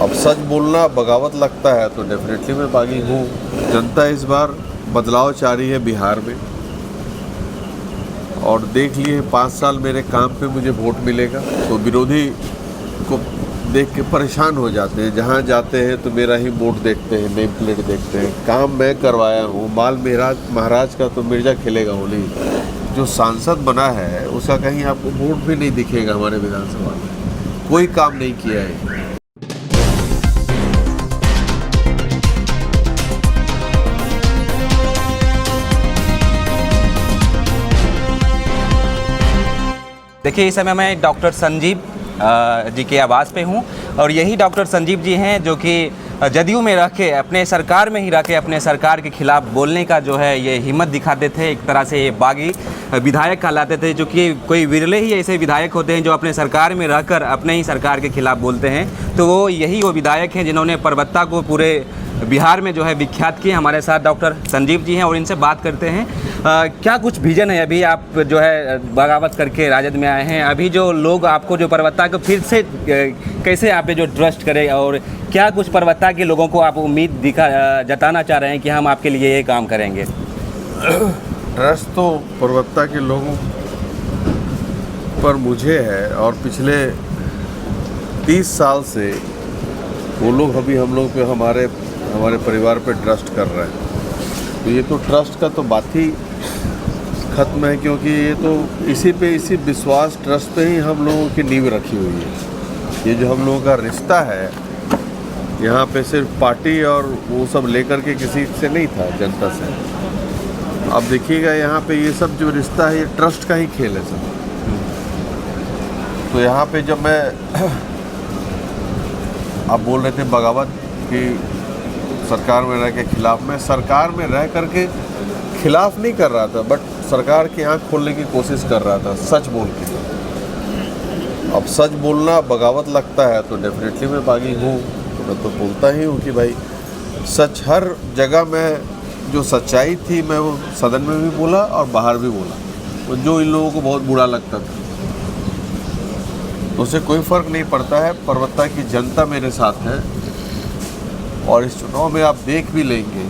अब सच बोलना बगावत लगता है तो डेफिनेटली मैं बागी हूँ। जनता इस बार बदलाव चाह रही है बिहार में, और देख लिए 5 साल मेरे काम पे मुझे वोट मिलेगा तो विरोधी को देख के परेशान हो जाते हैं। जहाँ जाते हैं तो मेरा ही वोट देखते हैं, नेम प्लेट देखते हैं। काम मैं करवाया हूँ, बाल महाराज का तो मिर्जा खेलेगा होली। जो सांसद बना है उसका कहीं आपको वोट भी नहीं दिखेगा हमारे विधानसभा में, कोई काम नहीं किया है। देखिए, इस समय मैं डॉक्टर संजीव जी के आवास पे हूँ और यही डॉक्टर संजीव जी हैं जो कि जदयू में रह के अपने सरकार में ही रह के अपने सरकार के खिलाफ बोलने का जो है ये हिम्मत दिखाते थे। एक तरह से ये बागी विधायक कहलाते थे, जो कि कोई विरले ही ऐसे विधायक होते हैं जो अपने सरकार में रहकर अपने ही सरकार के खिलाफ बोलते हैं। तो वो विधायक हैं जिन्होंने परबत्ता को पूरे बिहार में जो है विख्यात किए। हमारे साथ डॉक्टर संजीव जी हैं और इनसे बात करते हैं। क्या कुछ विजन है? अभी आप जो है बगावत करके राजद में आए हैं, अभी जो लोग आपको जो परबत्ता को फिर से कैसे आप पे जो ट्रस्ट करें, और क्या कुछ परबत्ता के लोगों को आप उम्मीद जताना चाह रहे हैं कि हम आपके लिए ये काम करेंगे? ट्रस्ट तो परबत्ता के लोगों पर मुझे है, और पिछले 30 साल से वो लोग अभी हम लोग पे हमारे परिवार पे ट्रस्ट कर रहे हैं। तो ये तो ट्रस्ट का तो बात ही ख़त्म है, क्योंकि ये तो इसी विश्वास ट्रस्ट पे ही हम लोगों की नींव रखी हुई है। ये जो हम लोगों का रिश्ता है यहाँ पे सिर्फ पार्टी और वो सब लेकर के किसी से नहीं था, जनता से। अब देखिएगा यहाँ पे ये सब जो रिश्ता है ये ट्रस्ट का ही खेल है सब। तो यहाँ पे जब मैं आप बोल रहे थे बगावत कि सरकार में रह के खिलाफ, मैं सरकार में रह करके खिलाफ नहीं कर रहा था, बट सरकार की आँख खोलने की कोशिश कर रहा था सच बोल के। अब सच बोलना बगावत लगता है तो डेफिनेटली मैं बागी हूँ, तो मैं तो बोलता ही हूँ कि भाई सच हर जगह में जो सच्चाई थी मैं वो सदन में भी बोला और बाहर भी बोला। तो जो इन लोगों को बहुत बुरा लगता था तो उससे कोई फ़र्क नहीं पड़ता है। परबत्ता की जनता मेरे साथ है, और इस चुनाव में आप देख भी लेंगे,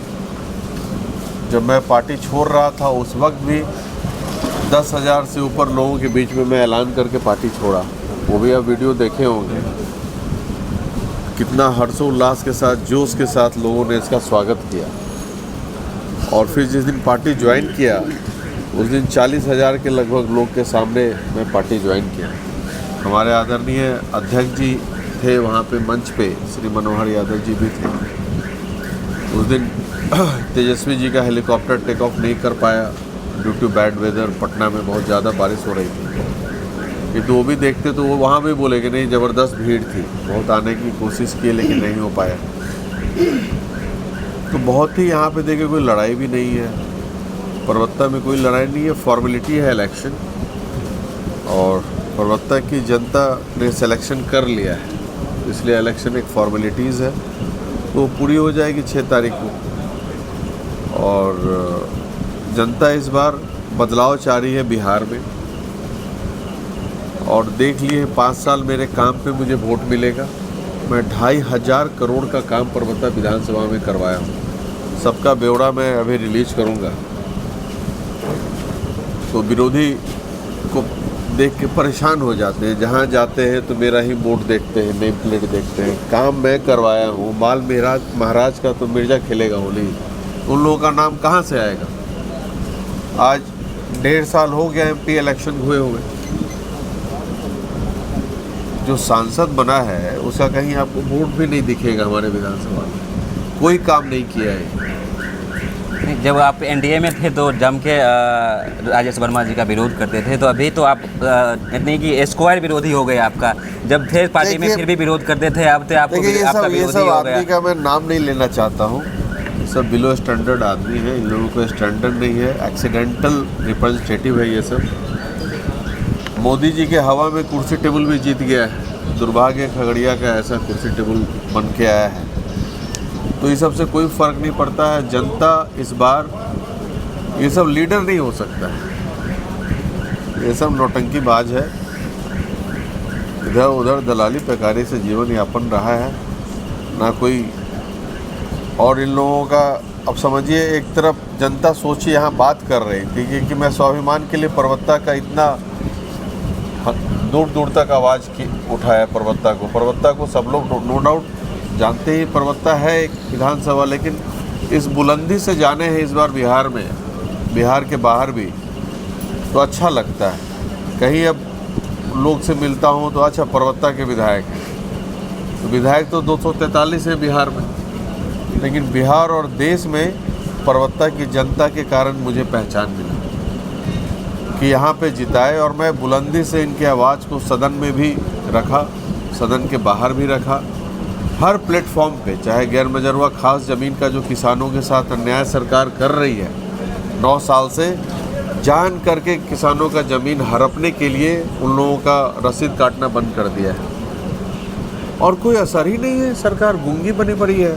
जब मैं पार्टी छोड़ रहा था उस वक्त भी 10,000 से ऊपर लोगों के बीच में मैं ऐलान करके पार्टी छोड़ा। वो भी आप वीडियो देखे होंगे, कितना हर्षोल्लास के साथ, जोश के साथ लोगों ने इसका स्वागत किया। और फिर जिस दिन पार्टी ज्वाइन किया उस दिन 40,000 के लगभग लोग के सामने मैं पार्टी ज्वाइन किया। हमारे आदरणीय अध्यक्ष जी थे वहाँ पे मंच पे, श्री मनोहर यादव जी भी थे। उस दिन तेजस्वी जी का हेलीकॉप्टर टेक ऑफ नहीं कर पाया due to bad weather. Patna में बहुत ज़्यादा बारिश हो रही थी। ये तो वो भी देखते तो वो वहाँ भी बोले कि नहीं, ज़बरदस्त भीड़ थी, बहुत आने की कोशिश की लेकिन नहीं हो पाया। तो बहुत ही यहाँ पे देखे कोई लड़ाई भी नहीं है, परबत्ता में कोई लड़ाई नहीं है, फॉर्मेलिटी है इलेक्शन। और परबत्ता की जनता ने सिलेक्शन कर लिया है, इसलिए इलेक्शन एक फॉर्मेलिटीज़ है, तो पूरी हो जाएगी 6 तारीख को। और जनता इस बार बदलाव चाह रही है बिहार में, और देख लिए 5 साल मेरे काम पे मुझे वोट मिलेगा। मैं 2,500 करोड़ का काम परबत्ता विधानसभा में करवाया हूँ। सबका ब्यौरा मैं अभी रिलीज करूँगा। तो विरोधी को देख के परेशान हो जाते हैं। जहाँ जाते हैं तो मेरा ही वोट देखते हैं, नेम प्लेट देखते हैं। काम मैं करवाया हूँ, बाल महाराज का तो मिर्जा खेलेगा होली। उन लोगों का नाम कहाँ से आएगा? आज 1.5 साल हो गया MP इलेक्शन हुए हुए। जो सांसद बना है उसका कहीं आपको वोट भी नहीं दिखेगा हमारे विधानसभा में, कोई काम नहीं किया है। जब आप NDA में थे तो जम के राजेश वर्मा जी का विरोध करते थे, तो अभी तो आप इतनी कि स्क्वायर विरोधी हो गए आपका। जब थे पार्टी में फिर भी विरोध करते थे, अब तो आपको आपका विरोधी हो गया। आदमी का मैं नाम नहीं लेना चाहता हूँ, सब बिलो स्टैंडर्ड आदमी है। इन लोगों को स्टैंडर्ड नहीं है, एक्सीडेंटल रिप्रेजेंटेटिव है ये सब। मोदी जी के हवा में कुर्सी टेबल भी जीत गया है। दुर्भाग्य खगड़िया का ऐसा कुर्सी टेबल बन के आया है। तो इस सब से कोई फ़र्क नहीं पड़ता है। जनता इस बार, ये सब लीडर नहीं हो सकता है, ये सब नौटंकीबाज है। इधर उधर दलाली पैकारी से जीवन यापन रहा है। ना कोई। और इन लोगों का अब समझिए, एक तरफ जनता सोचिए यहाँ बात कर रही थी कि मैं स्वाभिमान के लिए परबत्ता का इतना दूर दूर तक आवाज़ उठाया। परबत्ता को सब लोग नो डाउट जानते ही, परबत्ता है एक विधानसभा, लेकिन इस बुलंदी से जाने हैं इस बार बिहार में, बिहार के बाहर भी, तो अच्छा लगता है। कहीं अब लोग से मिलता हूँ तो अच्छा परबत्ता के विधायक हैं, तो विधायक तो 243 है बिहार में, लेकिन बिहार और देश में परबत्ता की जनता के कारण मुझे पहचान मिला कि यहाँ पे जिताए। और मैं बुलंदी से इनकी आवाज़ को सदन में भी रखा, सदन के बाहर भी रखा, हर प्लेटफॉर्म पे। चाहे गैर मजरूआ खास ज़मीन का जो किसानों के साथ अन्याय सरकार कर रही है 9 साल से, जान करके किसानों का ज़मीन हड़पने के लिए उन लोगों का रसीद काटना बंद कर दिया है, और कोई असर ही नहीं है। सरकार गूंगी बनी पड़ी है,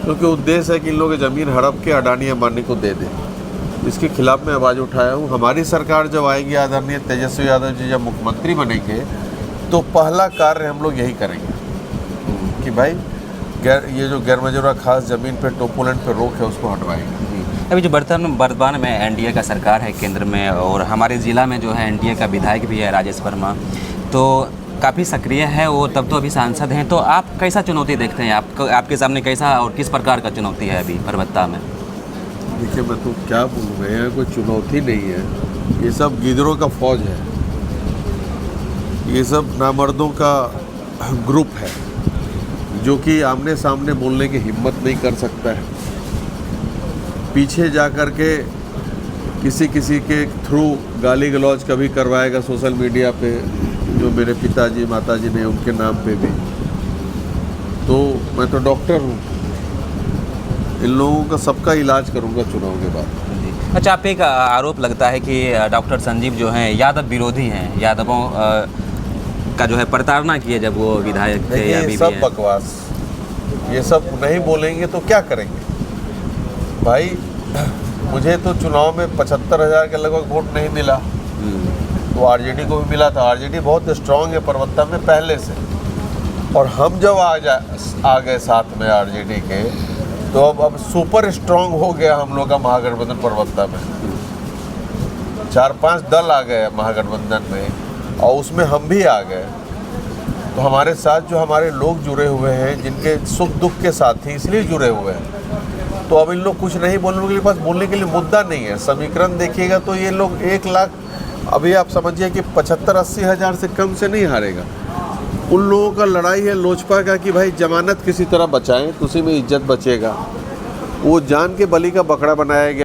क्योंकि उद्देश्य है कि इन लोगों की ज़मीन हड़प के अडानी अंबानी को दे दें। इसके खिलाफ मैं आवाज़ उठाया हूँ। हमारी सरकार जब आएगी, आदरणीय तेजस्वी यादव जी जब मुख्यमंत्री बनेंगे, तो पहला कार्य हम लोग यही करेंगे कि भाई ये जो गैर मजरूआ खास ज़मीन पे टोपोलैंड पे रोक है उसको हटवाएंगे। अभी जो वर्तमान में एनडीए का सरकार है केंद्र में, और हमारे ज़िला में जो है एनडीए का विधायक भी है राजेश वर्मा, तो काफ़ी सक्रिय है वो, तब तो अभी सांसद हैं। तो आप कैसा चुनौती देखते हैं? आपके सामने कैसा और किस प्रकार का चुनौती है अभी परबत्ता में? देखिए, मैं तो क्या बोलूँ, यहाँ कोई चुनौती नहीं है, ये सब गिदरों का फौज है, ये सब नामर्दों का ग्रुप है जो कि आमने सामने बोलने की हिम्मत नहीं कर सकता है। पीछे जा कर के किसी के थ्रू गाली गलौज कभी करवाएगा सोशल मीडिया पे, जो मेरे पिताजी माताजी ने उनके नाम पे भी। तो मैं तो डॉक्टर हूँ, इन लोगों का सबका इलाज करूँगा चुनाव के बाद। अच्छा, आप पे एक आरोप लगता है कि डॉक्टर संजीव जो हैं यादव विरोधी हैं, यादवों का जो है प्रताड़ना किए जब वो विधायक थे। ये सब बकवास, ये सब नहीं बोलेंगे तो क्या करेंगे भाई? मुझे तो चुनाव में 75,000 के लगभग वोट नहीं मिला, तो आरजेडी को भी मिला था। आरजेडी बहुत स्ट्रांग है परबत्ता में पहले से, और हम जब आ गए साथ में आरजेडी के, तो अब सुपर स्ट्रांग हो गया हम लोग का महागठबंधन परबत्ता में। 4-5 दल आ गए महागठबंधन में, और उसमें हम भी आ गए। तो हमारे साथ जो हमारे लोग जुड़े हुए हैं, जिनके सुख दुख के साथ ही इसलिए जुड़े हुए हैं, तो अब इन लोग कुछ नहीं बोलने के पास बोलने के लिए मुद्दा नहीं है। समीकरण देखिएगा तो ये लोग 1 लाख, अभी आप समझिए कि 75-80 हज़ार से कम से नहीं हारेगा। उन लोगों का लड़ाई है लोजपा का कि भाई जमानत किसी तरह बचाएं, तो उसी में इज्जत बचेगा। वो जान के बलि का बकरा बनाया गया।